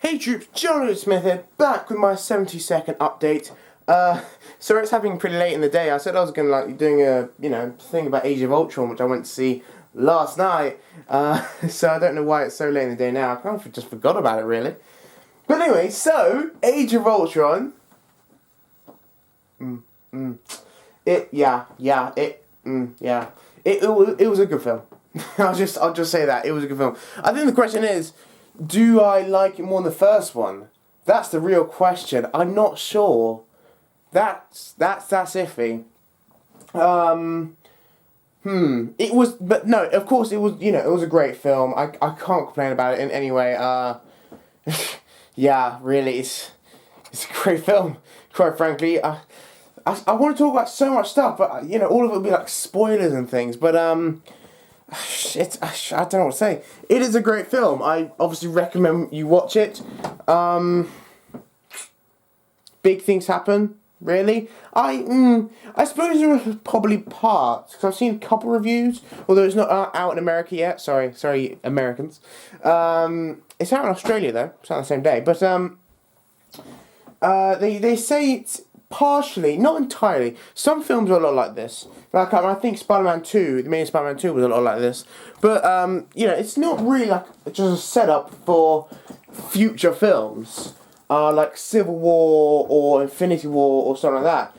Hey troops, GeneralJSmith here, back with my 70-second update. So it's happening pretty late in the day. I said I was gonna doing a thing about Age of Ultron, which I went to see last night. So I don't know why it's so late in the day now. I kind of just forgot about it really. But anyway, so Age of Ultron. It was a good film. I'll just say that it was a good film. I think the question is, do I like it more than the first one? That's the real question. I'm not sure. That's iffy. It was, but no, of course it was. It was a great film. I can't complain about it in any way. Yeah, really, it's a great film. Quite frankly, I want to talk about so much stuff, but all of it will be like spoilers and things. But I don't know what to say. It is a great film. I obviously recommend you watch it. Big things happen, really. I suppose there are probably parts, because I've seen a couple reviews, although it's not out in America yet. Sorry, Americans. It's out in Australia though. It's out on the same day. But they say it's partially, not entirely. Some films are a lot like this. Like I think Spider-Man 2, the main Spider-Man 2 was a lot like this. But it's not really like just a setup for future films, like Civil War or Infinity War or something like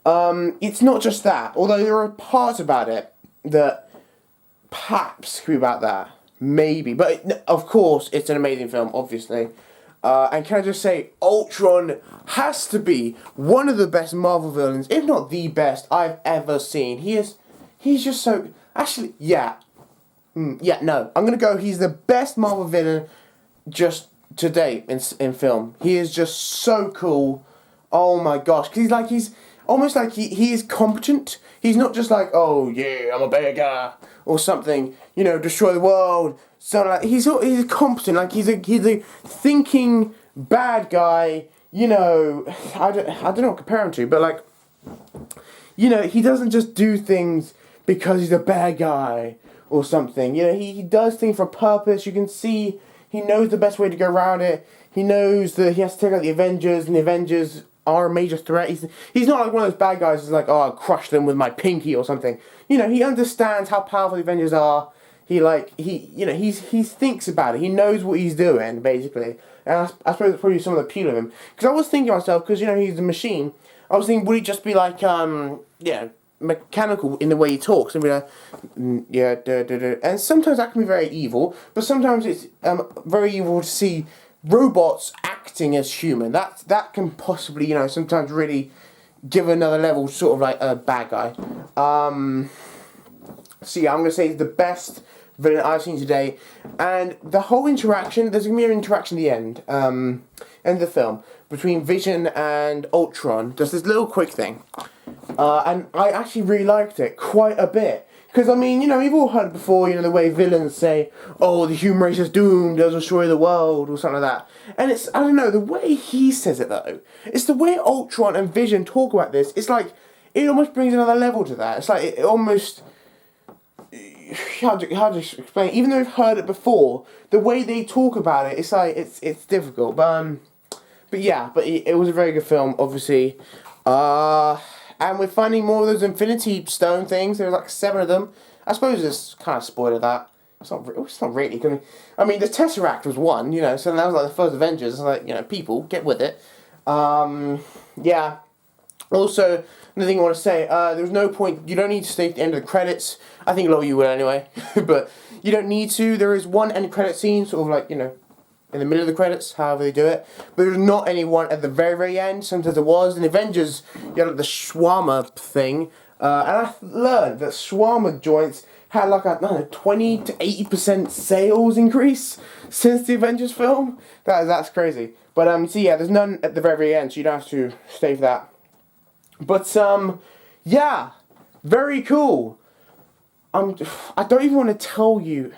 that. It's not just that. Although there are parts about it that perhaps could be about that, maybe. But of course, it's an amazing film, obviously. And can I just say, Ultron has to be one of the best Marvel villains, if not the best I've ever seen. He's just so, actually, yeah. No, I'm gonna go, he's the best Marvel villain just to date in film. He is just so cool. Oh my gosh, because he's almost like he is competent. He's not just like, oh yeah, I'm a bad guy, or something, destroy the world. So like he's competent, like he's a thinking bad guy. I don't know what to compare him to, but like, he doesn't just do things because he's a bad guy or something. He does things for a purpose. You can see he knows the best way to go around it. He knows that he has to take out the Avengers, and the Avengers are a major threat. He's not like one of those bad guys who's like, oh, I'll crush them with my pinky or something. He understands how powerful the Avengers are. He thinks about it. He knows what he's doing, basically. And I suppose that's probably some of the appeal of him. Because I was thinking to myself, because, he's a machine, I was thinking, would he just be like, mechanical in the way he talks, and be like, and sometimes that can be very evil, but sometimes it's very evil to see robots acting as human. That can possibly, sometimes really give another level, sort of like a bad guy. So yeah, I'm going to say he's the best villain I've seen today. And the whole interaction, there's going to be an interaction at the end of the film, between Vision and Ultron. Just this little quick thing. And I actually really liked it quite a bit. Because, we've all heard before, the way villains say, oh, the human race is doomed, they'll destroy the world, or something like that. And it's, I don't know, the way he says it, though, it's the way Ultron and Vision talk about this, it's like, it almost brings another level to that. It's like, it almost, how to explain it? Even though we've heard it before, the way they talk about it, it's like, it's difficult. But it was a very good film, obviously. And we're finding more of those Infinity Stone things. There's like 7 of them. I suppose it's kind of spoiled that. It's not really. The Tesseract was one, so that was like the first Avengers. It's like, people, get with it. Yeah. Also, another thing I want to say, there's no point, you don't need to stay at the end of the credits. I think a lot of you will anyway. But you don't need to. There is one end credit scene, sort of like, in the middle of the credits, however they do it. But there's not anyone at the very, very end. Sometimes there was. In Avengers, you had like the shawarma thing. And I learned that shawarma joints had like a 20 to 80% sales increase since the Avengers film. That's crazy. But so yeah, there's none at the very, very end, so you don't have to stay for that. But yeah, very cool. I don't even want to tell you.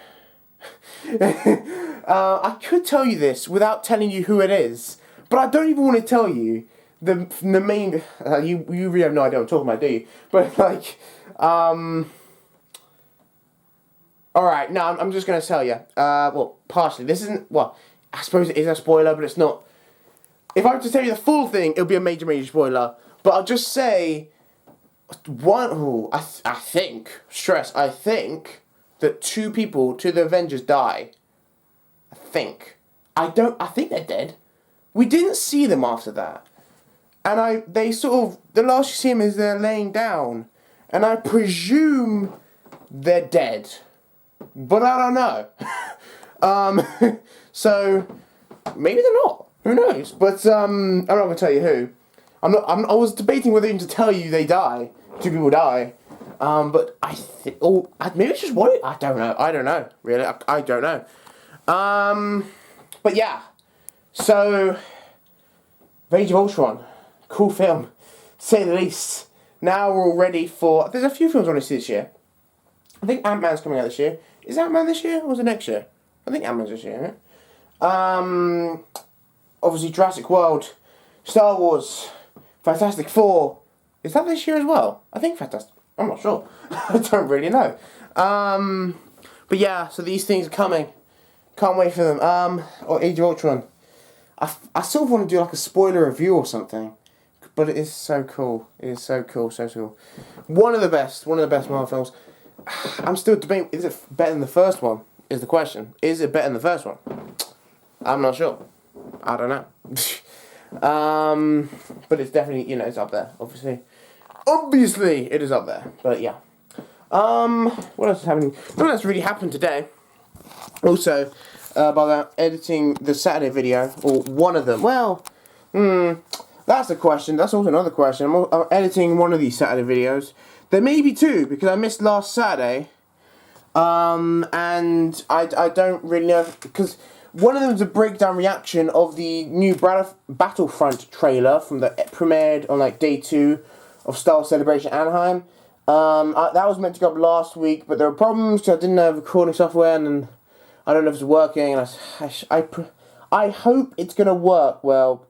I could tell you this without telling you who it is, but I don't even want to tell you the main. You really have no idea what I'm talking about, do you? But like, all right, no, I'm just gonna tell you. Well, partially. This isn't. Well, I suppose it is a spoiler, but it's not. If I were to tell you the full thing, it would be a major spoiler. But I'll just say, I think that two the Avengers die. I think they're dead. We didn't see them after that. And they sort of, the last you see them is they're laying down. And I presume they're dead. But I don't know. So, maybe they're not. Who knows? But I'm not going to tell you who. I was debating whether even to tell you they die. Two people die. But I think... maybe it's just one... I don't know. Really. I don't know. But yeah. So... Age of Ultron. Cool film. To say the least. Now we're all ready for... There's a few films I want to see this year. I think Ant-Man's coming out this year. Is Ant-Man this year or is it next year? I think Ant-Man's this year, right? Obviously Jurassic World, Star Wars, Fantastic Four. Is that this year as well? I think Fantastic... I'm not sure. I don't really know. But yeah, so these things are coming. Can't wait for them. Or Age of Ultron. I sort of want to do like a spoiler review or something. But it is so cool. It is so cool, so cool. One of the best Marvel films. I'm still debating, is it better than the first one? Is the question. Is it better than the first one? I'm not sure. I don't know. But it's definitely, it's up there, obviously. Obviously, it is up there. But yeah. What else is happening? Nothing else really happened today. Also, about editing the Saturday video, or one of them. Well, that's the question. That's also another question. I'm editing one of these Saturday videos. There may be two, because I missed last Saturday. And I don't really know, because one of them is a breakdown reaction of the new Battlefront trailer from the premiered on like day 2 of Star Wars Celebration Anaheim. That was meant to go up last week, but there were problems because I didn't have recording software, and I don't know if it's working. And I hope it's gonna work well.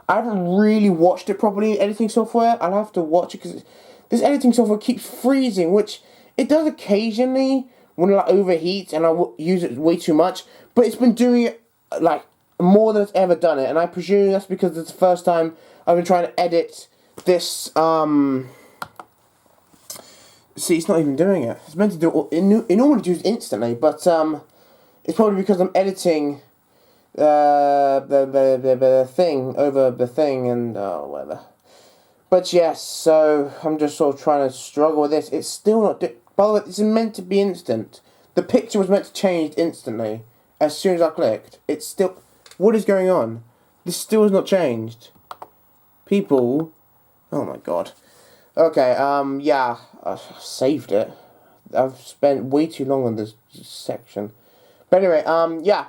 I haven't really watched it properly in editing software. I'll have to watch it because this editing software keeps freezing, which it does occasionally when it overheats and I use it way too much. But it's been doing it like more than it's ever done it, and I presume that's because it's the first time I've been trying to edit this. See, it's not even doing it. It's meant to do it. It normally does it instantly, but it's probably because I'm editing the thing over the thing and whatever. But yes, so I'm just sort of trying to struggle with this. It's still not. By the way, it's meant to be instant. The picture was meant to change instantly as soon as I clicked. It's still. What is going on? This still has not changed. People. Oh my god. Okay. Yeah. I've saved it. I've spent way too long on this section. But anyway. Yeah.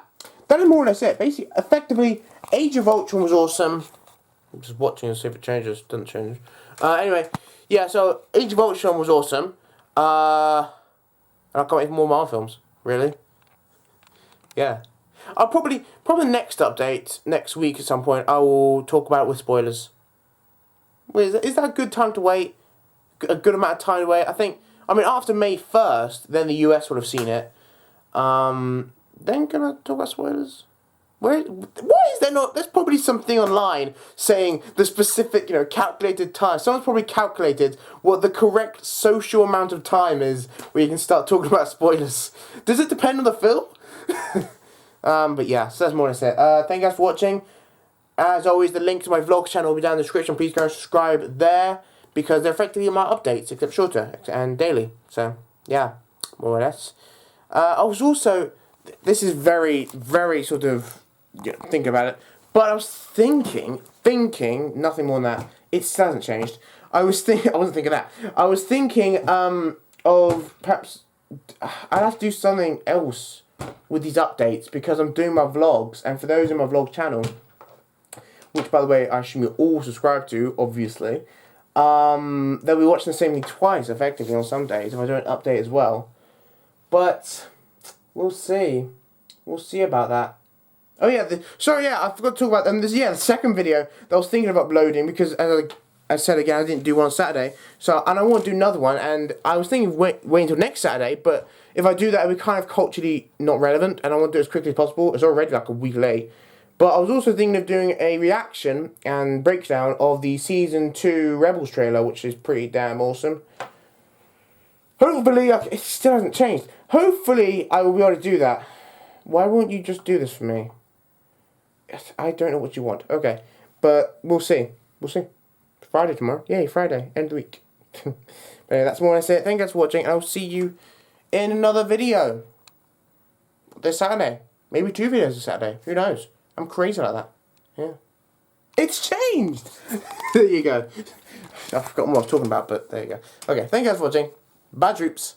That is more or less it. Basically, effectively, Age of Ultron was awesome. I'm just watching and see if it changes. Doesn't change. Anyway, yeah. So Age of Ultron was awesome. And I can't wait for more Marvel films. Really. Yeah. I'll probably next update next week at some point. I will talk about it with spoilers. Is that a good time to wait? A good amount of time to wait. I mean, after May 1st, then the US would have seen it. Then can I talk about spoilers? Why is there not? There's probably something online saying the specific, calculated time. Someone's probably calculated what the correct social amount of time is where you can start talking about spoilers. Does it depend on the film? But yeah, so that's more than it. Thank you guys for watching. As always, the link to my vlog channel will be down in the description. Please go and subscribe there, because they're effectively my updates, except shorter and daily. So, yeah, more or less. I was also... This is very, very sort of... think about it. But I was thinking, nothing more than that. It still hasn't changed. I wasn't thinking that. I was thinking of perhaps... I'd have to do something else with these updates, because I'm doing my vlogs, and for those in my vlog channel, which by the way I assume you're all subscribed to, obviously, they'll be watching the same thing twice, effectively, on some days, if I do an update as well. But, we'll see. We'll see about that. Oh yeah, I forgot to talk about the second video that I was thinking of uploading, because as I said again, I didn't do one on Saturday, and I want to do another one, and I was thinking of waiting until next Saturday, but if I do that, it'll be kind of culturally not relevant, and I want to do it as quickly as possible. It's already like a week late, But I was also thinking of doing a reaction and breakdown of the Season 2 Rebels trailer, which is pretty damn awesome. Hopefully, it still hasn't changed. Hopefully, I will be able to do that. Why won't you just do this for me? I don't know what you want. Okay, but we'll see. We'll see. Friday tomorrow. Yay, Friday. End of the week. But anyway, that's more I say. Thank you guys for watching, and I'll see you in another video this Saturday. Maybe 2 videos this Saturday. Who knows? I'm crazy like that. Yeah. It's changed! There you go. I've forgotten what I was talking about, but there you go. Okay, thank you guys for watching. Bye, troops.